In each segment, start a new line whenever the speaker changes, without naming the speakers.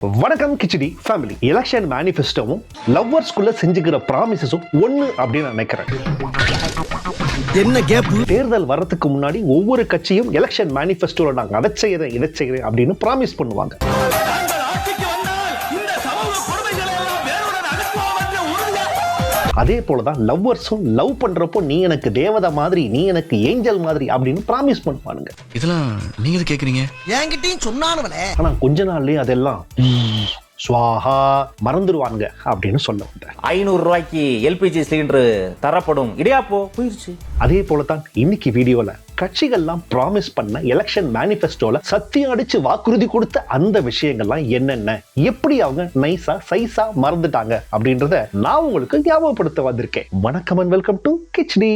வணக்கம் khichdi family. Election மேனிஃபெஸ்டோவும் லவ்வர்ஸ்குள்ள செஞ்சுக்கிற ப்ராமிசஸும் ஒண்ணு அப்படின்னு நினைக்கிறேன்.
என்ன கேப்?
தேர்தல் வர்றதுக்கு முன்னாடி ஒவ்வொரு கட்சியும் எலெக்ஷன் மேனிஃபெஸ்டோல நாங்க அதை செய்யறேன் இதை செய்யறேன் அப்படின்னு ப்ராமிஸ் பண்ணுவாங்க. அதே போலதான் லவ்வர்ஸும் லவ் பண்றப்போ நீ எனக்கு தேவதை மாதிரி, நீ எனக்கு ஏஞ்சல் மாதிரி அப்படின்னு ப்ராமிஸ் பண்ணுவானுங்க.
இதெல்லாம் நீங்க கேக்குறீங்க? என்கிட்டயும் சொன்னானுவலே.
ஆனா கொஞ்ச நாள்லயே அதெல்லாம் ஸ்வாஹா மறந்துடுவாங்க அப்படின்னு சொல்ல வந்தேன்.
500 ரூபாய்க்கு எல்பிஜி சிலிண்டர் தரப்படும் இடியாப்போ போயிருச்சு.
அதே போலதான் இன்னைக்கு வீடியோல கட்சிகள்லாம் ப்ராமிஸ் பண்ண எலெக்ஷன் மேனிஃபெஸ்டோல சத்தியம் அடிச்சு வாக்குறுதி கொடுத்த அந்த விஷயங்கள்லாம் என்னென்ன, எப்படி அவங்க நைஸா சைஸா மறந்துட்டாங்க அப்படின்றத நான் உங்களுக்கு ஞாபகப்படுத்த வந்திருக்கேன். வணக்கம் அண்ட் வெல்கம் டு கிச்சடி.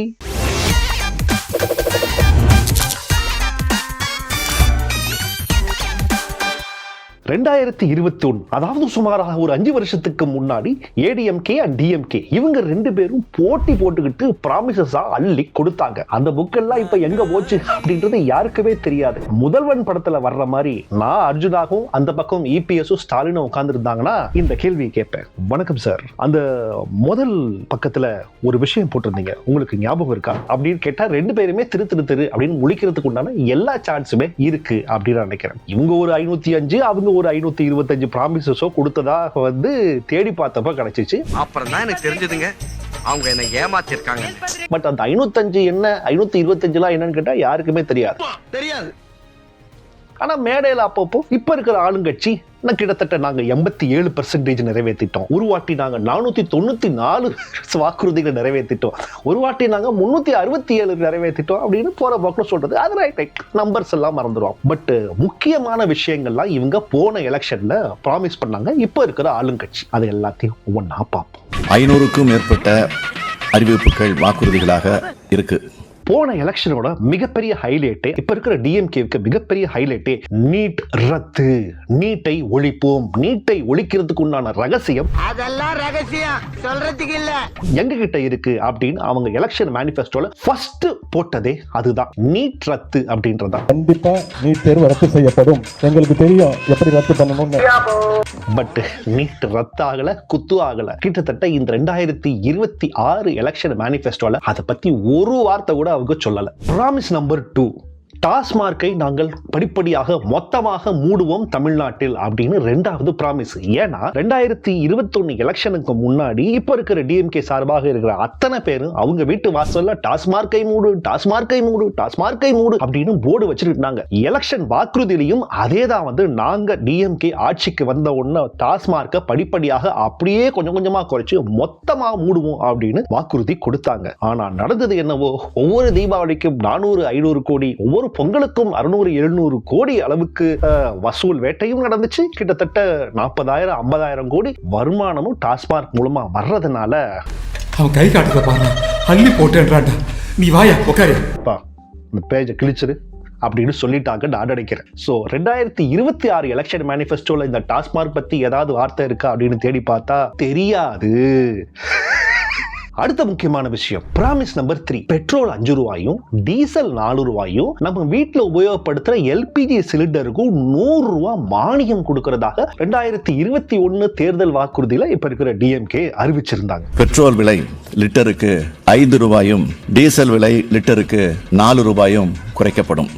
ரெண்டாயிரத்தி 21, அதாவது சுமாராக ஒரு 5 வருஷத்துக்கு முன்னாடி ஏடிஎம்கே அண்ட் டிஎம்கே இவங்க ரெண்டு பேரும் போட்டி போட்டுக்கிட்டு ப்ராமிசஸா அள்ளி கொடுத்தாங்க. அந்த புக்கெல்லாம் இப்ப எங்க போச்சு அப்படின்றது யாருக்குமே தெரியாது. முதல்வன் படத்துல வர்ற மாதிரி நான் அர்ஜுனாகவும் அந்த பக்கம் இபிஎஸும் ஸ்டாலினும் உட்கார்ந்து இருந்தாங்கன்னா இந்த கேள்வியை கேட்பேன். வணக்கம் சார், அந்த முதல் பக்கத்துல ஒரு விஷயம் போட்டிருந்தீங்க, உங்களுக்கு ஞாபகம் இருக்கா அப்படின்னு கேட்டா ரெண்டு பேருமே திரு அப்படின்னு முழிக்கிறதுக்கு உண்டான எல்லா சான்ஸுமே இருக்கு அப்படின்னு நினைக்கிறேன். இவங்க ஒரு 505, அவங்க ஒரு 525 ப்ராமிசஸோ கொடுத்ததா வந்து தேடி பார்த்தப்ப கிடைச்சிச்சு.
அப்புறம் தான் எனக்கு தெரிஞ்சதுங்க, அவங்க என்ன ஏமாத்திருக்காங்க.
பட் அந்த 505 என்ன 525 என்னன்னு கேட்டா யாருக்குமே தெரியாது. ஆனா மேடையில அப்பப்போ இப்ப இருக்கிற ஆளுங்கட்சி கிட்டத்தட்ட நாங்க 87% நிறைவேற்றிட்டோம், ஒரு வாட்டி நாங்க 494 வாக்குறுதிகள் நிறைவேற்றிட்டோம், ஒரு வாட்டி நாங்க 367 நிறைவேற்றிட்டோம் அப்படின்னு போற போக்குல சொல்றது. அது ரைட், நம்பர்ஸ் எல்லாம் மறந்துடுவோம். பட் முக்கியமான விஷயங்கள்லாம் இவங்க போன எலெக்ஷன்ல ப்ராமிஸ் பண்ணாங்க. இப்ப இருக்கிற ஆளுங்கட்சி அது எல்லாத்தையும் ஒவ்வொன்றா பார்ப்போம்.
500க்கும் மேற்பட்ட அறிவிப்புகள் வாக்குறுதிகளாக இருக்கு.
போன எலெக்ஷனோட மிகப்பெரிய ஹைலைட்டே, இப்ப இருக்கிற டிஎம்கேவுக்கு மிகப்பெரிய ஹைலைட்டே நீட் ரத்து, நீட்டை ஒழிப்போம். நீட்டை ஒழிக்கிறதுக்கு உண்டான ரகசியம்
அதெல்லாம் ரகசியம் சொல்றதுக்கு இல்ல
எங்க கிட்ட இருக்கு அப்படின்னு அவங்க எலெக்ஷன் மேனிஃபெஸ்டோல ஃபர்ஸ்ட் போட்டதே அதுதான், நீட் ரத்து அப்படின்றதா.
கண்டிப்பா நீட் தேர்வு ரத்து செய்யப்படும், எங்களுக்கு தெரியும் எப்படி ரத்து பண்ணணும்னு.
பட் நீட் ரத்து ஆகல, குத்து ஆகல. கிட்டத்தட்ட இந்த 2026 எலெக்ஷன் மேனிஃபெஸ்டோல அதை பத்தி ஒரு வார்த்தை கூட அவங்க சொல்லல. ப்ராமிஸ் நம்பர் 2, டாஸ்மார்க்கை நாங்கள் படிப்படியாக மொத்தமாக மூடுவோம் தமிழ்நாட்டில் அப்படின்னு ரெண்டாவது ப்ராமிஸ். ஏன்னா 2021 எலெக்ஷனுக்கு முன்னாடி இப்ப இருக்கிற டிஎம்கே சார்பாக இருக்கிற அத்தனை பேரும் அவங்க வீட்டு வாசல்ல டாஸ்மார்க்கை மூடு, டாஸ்மார்க்கை மூடு, டாஸ்மார்க்கை மூடு அப்படின்னு போர்டு வச்சிருந்தாங்க. எலெக்ஷன் வாக்குறுதியிலையும் அதே தான் வந்து நாங்க டிஎம்கே ஆட்சிக்கு வந்த உடனே டாஸ்மார்க்கை படிப்படியாக அப்படியே கொஞ்சம் கொஞ்சமா குறைச்சு மொத்தமா மூடுவோம் அப்படின்னு வாக்குறுதி கொடுத்தாங்க. ஆனா நடந்தது என்னவோ, ஒவ்வொரு தீபாவளிக்கும் 400-500 கோடி, ஒவ்வொரு பொங்கலுக்கும் 600-700 கோடி அளவுக்கு வசூல் வேட்டையும் நடந்துச்சு. கிட்டத்தட்ட 40,000-50,000 கோடி வருமானமும் டாஸ்மார்க் மூலமா வர்றதுனால
அவன் கை காட்டுறத பாரு, அள்ளி போட்டேன்றான்டா, நீ வாயா உட்காரு,
இந்த பேஜை கிழிச்சிரு அப்படின்னு சொல்லிட்டாங்க. நான் நினைக்கிறேன். சோ 2026 எலெக்ஷன் மேனிஃபெஸ்டோல இந்த டாஸ்மார்க் பத்தி ஏதாவது வார்த்தை இருக்கா அப்படின்னு தேடி பார்த்தா தெரியாது. அடுத்த முக்கியமான விஷயம், ப்ராமிஸ் நம்பர் 3, பெட்ரோல் 5 ரூபாயும் டீசல் 4 ரூபாயும் நம்ம வீட்டுல உபயோகப்படுத்துற எல்பிஜி சிலிண்டருக்கும் 100 ரூபாய் மானியம் கொடுக்கறதாக 2021 தேர்தல் வாக்குறுதியில இப்ப இருக்கிற டிஎம்கே அறிவிச்சிருந்தாங்க.
பெட்ரோல் விலை லிட்டருக்கு 5 ரூபாயும் டீசல் விலை லிட்டருக்கு 4 ரூபாயும் குறைக்கப்படும்.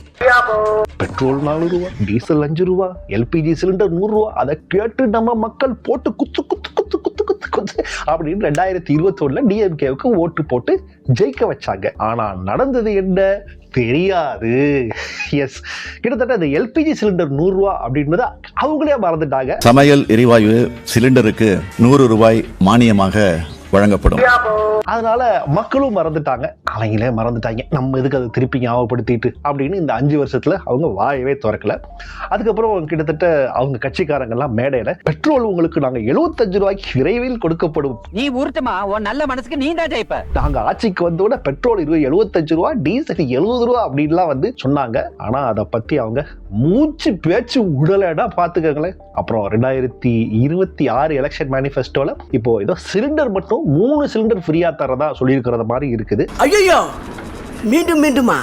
பெட்ரோல் 4 ரூபாய், டீசல் 5 ரூபாய், எல்பிஜி சிலிண்டர் 100 ரூபாய். அதை கேட்டு நம்ம மக்கள் போட்டு குத்து குத்து குத்து குத்து குத்து குத்து அப்படின்னு 2021 டிஎம்கேவுக்கு ஓட்டு போட்டு ஜெயிக்க வச்சாங்க. ஆனா நடந்தது என்ன தெரியாது. எஸ், கிட்டத்தட்ட அந்த எல்பிஜி சிலிண்டர் 100 ரூபாய் அப்படின்றத அவங்களே மறந்துட்டாங்க.
சமையல் எரிவாயு சிலிண்டருக்கு 100 ரூபாய் மானியமாக வழங்கப்படும்.
அதனால மக்களும் மறந்துட்டாங்க, அவங்களே மறந்துட்டாங்க. நம்ம எதுக்கு அதை திருப்பி ஞாபகப்படுத்திட்டு அப்படின்னு இந்த 5 வருஷத்துல அவங்க வாயவே திறக்கல. அதுக்கப்புறம் கிட்டத்தட்ட அவங்க கட்சிக்காரங்கெல்லாம் மேடையில பெட்ரோல் உங்களுக்கு நாங்க 75 ரூபாய்க்கு விரைவில் கொடுக்கப்படும்,
நீ உருட்டுமா, உன் நல்ல மனசுக்கு நீ தான் ஜெயிப்ப,
நாங்க ஆட்சிக்கு வந்தோட பெட்ரோல் 75 ரூபாய், டீசல் 70 ரூபாய் அப்படின்லாம் வந்து சொன்னாங்க. ஆனா அதை பத்தி அவங்க மூச்சு பேச்சு உடலடா பாத்துக்கங்களேன். அப்புறம் 2026 எலெக்ஷன் மேனிஃபெஸ்டோல இப்போ ஏதோ சிலிண்டர் மட்டும் 3 சிலிண்டர் ஃப்ரீயா தரதா சொல்லியிருக்கிற மாதிரி இருக்குது.
ஐயோ,
மீண்டும் மீண்டுமா?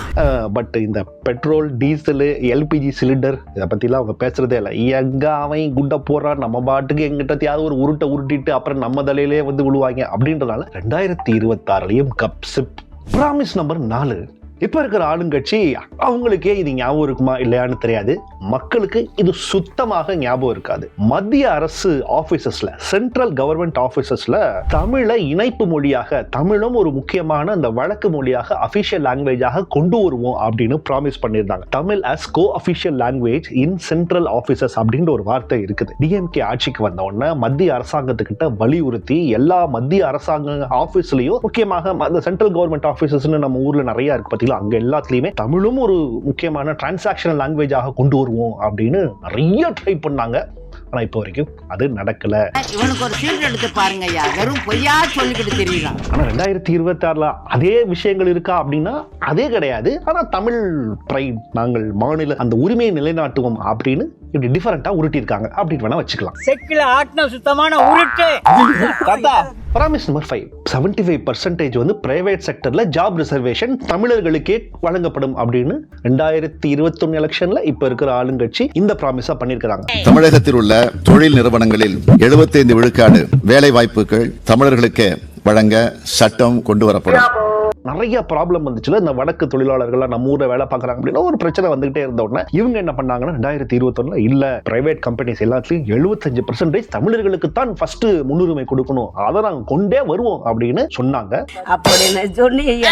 பட் இந்த பெட்ரோல், டீசல், எல்பிஜி சிலிண்டர் இதை பற்றிலாம் அவங்க பேசுறதே இல்லை. எங்க அவன் குண்டை போடுறான், நம்ம பாட்டுக்கு எங்கிட்டத்தையாவது ஒரு உருட்டை உருட்டிட்டு அப்புறம் நம்ம தலையிலே வந்து விழுவாங்க அப்படின்றதால 2026 கப் சிப். Promise number 4. இப்ப இருக்கிற ஆளுங்கட்சி அவங்களுக்கே இது ஞாபகம் இருக்குமா இல்லையான்னு தெரியாது. மக்களுக்கு இது சுத்தமாக ஞாபகம் இருக்காது. மத்திய அரசு ஆபீசஸ்ல, சென்ட்ரல் கவர்மெண்ட் ஆபீசஸ்ல தமிழை இணைப்பு மொழியாக, தமிழும் ஒரு முக்கியமான அந்த வழக்கு மொழியாக அபிஷியல் லாங்குவேஜாக கொண்டு வருவோம் அப்படின்னு ப்ராமிஸ் பண்ணியிருந்தாங்க. Tamil as co-official language in central offices அப்படின்ற ஒரு வார்த்தை இருக்குது. டிஎம்கே ஆட்சிக்கு வந்த உடனே மத்திய அரசாங்கத்துக்கிட்ட வலியுறுத்தி எல்லா மத்திய அரசாங்க ஆபீஸ்லயும், முக்கியமாக அந்த சென்ட்ரல் கவர்மெண்ட் ஆபீசஸ்னு நம்ம ஊர்ல நிறைய இருக்கு பார்த்தீங்களா, அங்க எல்லாத்துலயுமே தமிழும் ஒரு முக்கியமான டிரான்சாக்ஷனல் லாங்குவேஜாக கொண்டு வருவோம் அப்படின்னு நிறைய ட்ரை பண்ணாங்க. ஆனா இப்போ வரைக்கும் அது நடக்கல.
இவனுக்கு ஒரு சீட் எடுத்து பாருங்க ஐயா, வெறும் பொய்யா சொல்லிக்கிட்டு தெரியலாம்.
ஆனா 2026 அதே விஷயங்கள் இருக்கா அப்படின்னா அதே கிடையாது. ஆனா தமிழ் பிரைட், நாங்கள் மாநில அந்த உரிமையை நிலைநாட்டுவோம் அப்படின்னு இப்படி டிஃபரெண்டா உருட்டி இருக்காங்க அப்படின்னு வேணா வச்சுக்கலாம்.
செக்கில ஆட்டின சுத்தமான உருட்டு.
Promise number 5. 75% வந்து பிரைவேட் செக்டர்ல ஜாப் ரிசர்வேஷன் தமிழர்களுக்கே வழங்கப்படும் அப்படின்னு 2021 எலெக்ஷன்ல இப்ப இருக்கிற ஆளுங்கட்சி இந்த ப்ராமிஸா பண்ணிருக்காங்க.
தமிழகத்தில் உள்ள தொழில் நிறுவனங்களில் 75 விழுக்காடு வேலை வாய்ப்புகள் தமிழர்களுக்கு வழங்க சட்டம் கொண்டு வரப்படும்.
நிறைய ப்ராப்ளம் வந்துச்சுல, இந்த வடக்கு தொழிலாளர்கள் நம்ம ஊர்ல வேலை பார்க்கறாங்க அப்படின்னா ஒரு பிரச்சனை வந்துகிட்டே இருந்த உடனே இவங்க என்ன பண்ணாங்கன்னா 2021 இல்ல, பிரைவேட் கம்பெனிஸ் எல்லாத்துலயும் 75% தமிழர்களுக்கு தான் ஃபர்ஸ்ட் முன்னுரிமை கொடுக்கணும், அதை நாங்க கொண்டே வருவோம் அப்படின்னு சொன்னாங்க.
அப்படின்னு சொன்னீங்க.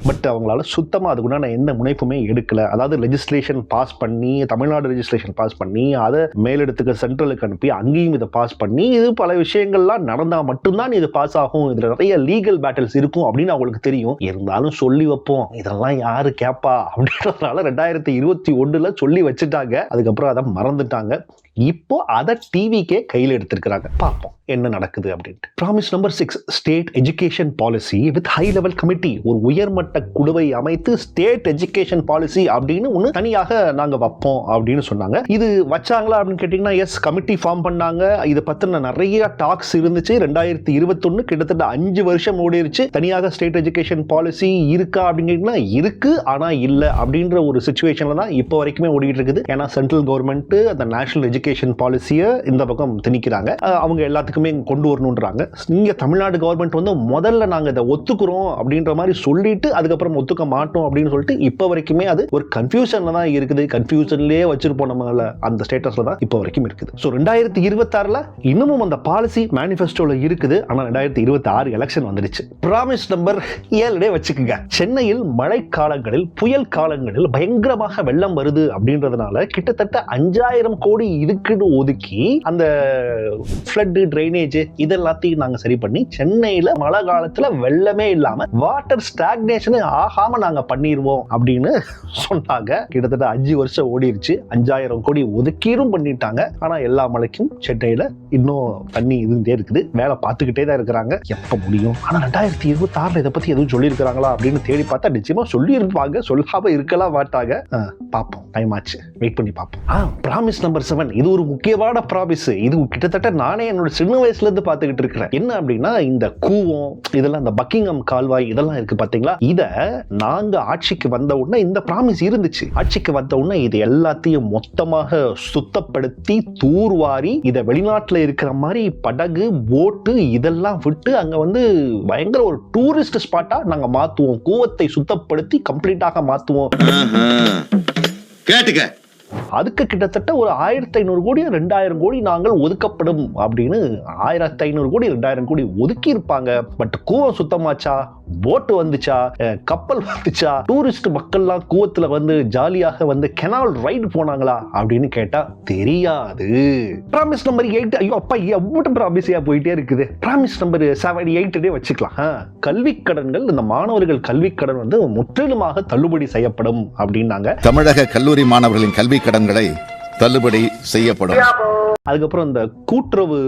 பட் அவங்களால சுத்தமா அதுக்குண்டான எந்த முனைப்புமே எடுக்கல. அதாவது லெஜிஸ்லேஷன் பாஸ் பண்ணி, தமிழ்நாடு லெஜிஸ்லேஷன் பாஸ் பண்ணி, அதை மேலிடத்துக்கு சென்ட்ரலுக்கு அனுப்பி அங்கேயும் இதை பாஸ் பண்ணி, இது பல விஷயங்கள்லாம் நடந்தா மட்டும்தான் இது பாஸ் ஆகும், இதுல நிறைய லீகல் பேட்டில்ஸ் இருக்கும் அப்படின்னு அவங்களுக்கு தெரியும். இருந்தாலும் சொல்லி வைப்போம், இதெல்லாம் யாரு கேப்பா அப்படின்றதுனால 2021 சொல்லி வச்சுட்டாங்க. அதுக்கப்புறம் அதை மறந்துட்டாங்க. இப்போ அதை டிவிக்கே கையில் எடுத்திருக்கிறாங்க. பார்ப்போம் என்ன நடக்குது அப்படின்ட்டு. Promise number 6. State education policy with high level committee. ஒரு உயர்மட்ட குழுவை அமைத்து ஸ்டேட் எஜுகேஷன் பாலிசி அப்படின்னு ஒன்று தனியாக நாங்க வைப்போம் அப்படின்னு சொன்னாங்க. இது வச்சாங்களா அப்படின்னு கேட்டீங்கன்னா எஸ், கமிட்டி ஃபார்ம் பண்ணாங்க. இதை பத்தின நிறைய டாக்ஸ் இருந்துச்சு. 2021 கிட்டத்தட்ட 5 வருஷம் ஓடிருச்சு. தனியாக ஸ்டேட் எஜுகேஷன் பாலிசி இருக்கா அப்படின்னு கேட்டீங்கன்னா இருக்கு, ஆனா இல்ல அப்படின்ற ஒரு சிச்சுவேஷன்ல தான் இப்போ வரைக்குமே ஓடிட்டு இருக்குது. ஏன்னா சென்ட்ரல் கவர்மெண்ட் அந்த நேஷனல் எஜுகேஷன் பாலிசியை இந்த பக்கம் திணிக்கிறாங்க. அவங்க எல்லாத்துக்குமே கொண்டு வரணும்ன்றாங்க. நீங்க தமிழ்நாடு கவர்மெண்ட் வந்து முதல்ல நாங்க இதை ஒத்துக்கிறோம் அப்படின்ற மாதிரி சொல்லிட்டு அதுக்கப்புறம் ஒத்துக்க மாட்டோம் அப்படின்னு சொல்லிட்டு இப்போ வரைக்குமே அது ஒரு கன்ஃபியூஷன்ல தான் இருக்குது. கன்ஃபியூஷன்லயே வச்சிருப்போம் நம்மள, அந்த ஸ்டேட்டஸ்ல தான் இப்போ வரைக்கும் இருக்குது. ஸோ 2026 இன்னமும் அந்த பாலிசி மேனிஃபெஸ்டோல இருக்குது. ஆனா 2026 எலெக்ஷன் வந்துடுச்சு. ப்ராமிஸ் நம்பர் 7 வச்சுக்கோங்க. சென்னையில் மழை காலங்களில், புயல் காலங்களில் பயங்கரமாக வெள்ளம் வருது அப்படின்றதுனால கிட்டத்தட்ட 5000 கோடி இதுக்குன்னு ஒதுக்கி அந்த ஃப்ளட், ட்ரைனேஜ் இதெல்லாத்தையும் நாங்க சரி பண்ணி சென்னையில மழை காலத்துல வெள்ளமே இல்லாம வாட்டர் ஸ்டாக்னேஷன் ஆகாம நாங்க பண்ணிடுவோம் அப்படின்னு சொன்னாங்க. கிட்டத்தட்ட 5 வருஷம் ஓடிருச்சு. 5000 கோடி ஒதுக்கீரும் பண்ணிட்டாங்க. ஆனா எல்லா மழைக்கும் சென்னையில இன்னும் தண்ணி இருந்தே இருக்குது. வேலை பார்த்துக்கிட்டே தான் இருக்கிறாங்க. எப்ப முடியும்? ஆனா 2026 இதை பத்தி எதுவும் சொல்லி இருக்கிறாங்களா அப்படின்னு தேடி பார்த்தா நிச்சயமா சொல்லி இருப்பாங்க, சொல்லாம இருக்கலாம் மாட்டாங்க. பார்ப்போம், டைம் ஆச்சு, வெயிட் பண்ணி பார்ப்போம். Promise number 7. இது ஒரு முக்கியமான ப்ராமிஸ். இது கிட்டத்தட்ட நானே என்னோட சின்ன வயசுல இருந்து பார்த்துக்கிட்டு இருக்கிறேன். என்ன அப்படின்னா இந்த கூவம் இதெல்லாம், இந்த பக்கிங்ஹாம் கால்வாய் இதெல்லாம் இருக்கு பாத்தீங்களா, இத நாங்க ஆட்சிக்கு வந்த உடனே இந்த ப்ராமிஸ் இருந்துச்சு. ஆட்சிக்கு வந்த உடனே இது எல்லாத்தையும் மொத்தமாக சுத்தப்படுத்தி தூர்வாரி இதை வெளிநாட்டுல இருக்கிற மாதிரி படகு, போட்டு இதெல்லாம் விட்டு அங்க வந்து பயங்கர ஒரு டூரிஸ்ட் ஸ்பாட்டா நாங்க மாத்துவோம். கூவத்தை சுத்தப்படுத்தி கம்ப்ளீட்டாக மாத்துவோம்.
கேட்டுக்க.
அதுக்கு கிட்டத்தட்ட ஒரு 1500 கோடி 2000 கோடி நாங்கள் ஒதுக்கப்படும் அப்படின்னு 1500 கோடி 2000 கோடி ஒதுக்கி இருப்பாங்க. பட் கூவம் சுத்தமாச்சா, போட்டு வந்துச்சா, கப்பல் வந்துச்சா, டூரிஸ்ட் மக்கள்லாம் கூவத்துல வந்து ஜாலியாக வந்து கெனால் ரைடு போனாங்களா அப்படின்னு கேட்டா தெரியாது. Promise number 8. ஐயோ அப்பா, எவ்வளவு ப்ராமிஸியா போயிட்டே இருக்குது. ப்ராமிஸ் நம்பர் 7, 8 வச்சுக்கலாம். கல்வி கடன்கள், இந்த மாணவர்கள் கல்வி கடன் வந்து முற்றிலுமாக தள்ளுபடி செய்யப்படும் அப்படின்னாங்க.
தமிழக கல்லூரி மாணவர்களின் கல்வி கடன்களை தள்ளுபடி செய்யப்படும்.
அதுக்கப்புறம் இந்த கூட்டுறவு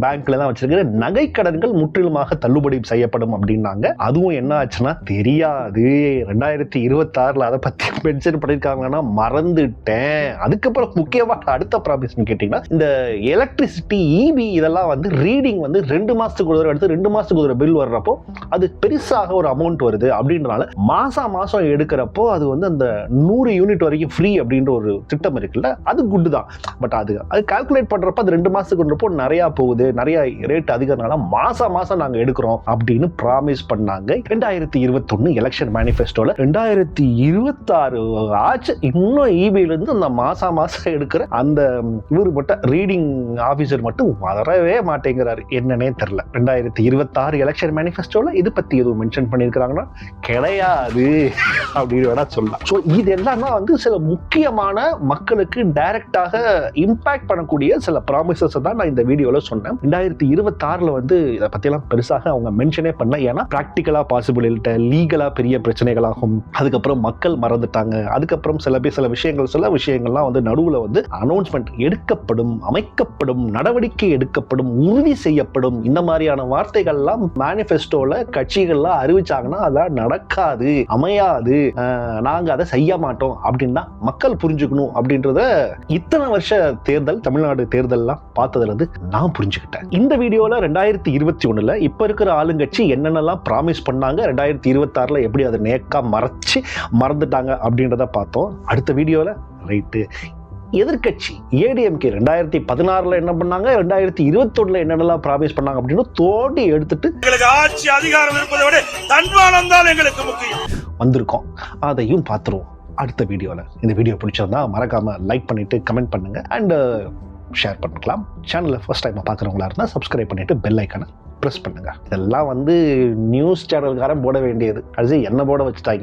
பேங்க்ல தான் வச்சிருக்கிற நகைக்கடன்கள் முற்றிலுமாக தள்ளுபடி செய்யப்படும் அப்படின்னாங்க. அதுவும் என்ன ஆச்சுன்னா தெரியாது. 2026 அதை பத்தி மென்ஷன் பண்ணிருக்காங்கன்னா மறந்துட்டேன். அதுக்கப்புறம் முக்கியமான அடுத்த ப்ராமிஸ் கேட்டீங்கன்னா இந்த எலக்ட்ரிசிட்டி இபி இதெல்லாம் வந்து ரீடிங் வந்து 2 மாசத்துக்கு ஒரு தடவை எடுத்து 2 மாசத்துக்கு ஒரு பில் வர்றப்போ அது பெருசாக ஒரு அமௌண்ட் வருது அப்படின்றனால மாசம் எடுக்கிறப்போ அது வந்து அந்த 100 யூனிட் வரைக்கும் ஃப்ரீ அப்படின்ற ஒரு திட்டம் இருக்குல்ல, அது குட் தான். பட் அது கால்குலேட் பண்றப்ப அது 2 மாசத்துக்கு நிறைய போகுது, நிறைய ரேட் அதிகம்னால மாசம் நாங்க எடுக்கிறோம் அப்படின்னு ப்ராமிஸ் பண்ணாங்க. 2021 எலெக்ஷன் மேனிஃபெஸ்டோல 2026 ஆச்சு, இன்னும் இபில இருந்து அந்த மாசம் எடுக்கிற அந்த இவரு மட்டும் ரீடிங் ஆபீசர் மட்டும் வரவே மாட்டேங்கிறாரு. என்னன்னே தெரியல. 2026 எலெக்ஷன் மேனிஃபெஸ்டோல இது பத்தி எதுவும் மென்ஷன் பண்ணிருக்காங்கன்னா கிடையாது அப்படின்னு வேணா சொல்லலாம். ஸோ இது எல்லாமே வந்து சில முக்கியமான மக்களுக்கு டைரக்டாக இம்பாக்ட் பண்ணக்கூடிய சில ப்ராமிசஸ் தான் நான் இந்த வீடியோல சொன்னேன். 2026 வந்து இதை பத்தியெல்லாம் பெருசாக அவங்க மென்ஷனே பண்ணல. ஏன்னா பிராக்டிக்கலா பாசிபிள் இல்லை, லீகலா பெரிய பிரச்சனைகளாகும். அதுக்கப்புறம் மக்கள் மறந்துட்டாங்க. அதுக்கப்புறம் சில விஷயங்கள்லாம் வந்து நடுவில் வந்து அனௌன்ஸ்மெண்ட் எடுக்கப்படும், அமைக்கப்படும், நடவடிக்கை எடுக்கப்படும், உறுதி செய்யப்படும், இந்த மாதிரியான வார்த்தைகள்லாம் மேனிஃபெஸ்டோல கட்சிகள்லாம் அறிவிச்சாங்கன்னா அதெல்லாம் நடக்காது, அமையாது, நாங்க அதை செய்ய மாட்டோம் அப்படின்னு தான் மக்கள் புரிஞ்சுக்கணும் அப்படின்றத இத்தனை வருஷ தேர்தல், தமிழ்நாடு தேர்தல்லாம் பார்த்ததுல இருந்து நான் புரிஞ்சுக்கிட்டேன். இந்த வீடியோல 2021 இப்ப இருக்கிற ஆளுங்கட்சி என்னென்னலாம் ப்ராமிஸ் பண்ணாங்க, 2026 எப்படி அதை நேக்கா மறந்துட்டாங்க அப்படின்றத பார்த்தோம். அடுத்த வீடியோல ரைட்டு எதிர்கட்சி ஏடிஎம்கே 2016 என்ன பண்ணாங்க, 2021 என்னென்னலாம் ப்ராமிஸ் பண்ணாங்க அப்படின்னு தோண்டி எடுத்துட்டு
எங்களுக்கு ஆட்சி அதிகாரம் இருப்பதை விட தன்மானம் தான் எங்களுக்கு முக்கியம்
வந்திருக்கோம். அதையும் பார்த்துருவோம் அடுத்த வீடியோல. இந்த வீடியோ பிடிச்சிருந்தா மறக்காம லைக் பண்ணிட்டு கமெண்ட் பண்ணுங்க அண்ட் ஷேர் பண்ணிக்கலாம். சேனலை ஃபர்ஸ்ட் டைம் பார்க்குறவங்களா இருந்தால் சப்ஸ்கிரைப் பண்ணிட்டு பெல் ஐக்கானை ப்ரெஸ் பண்ணுங்க. இதெல்லாம் வந்து நியூஸ் சேனல்காரன் போட வேண்டியது, அது என்ன போட வச்சுட்டாங்க.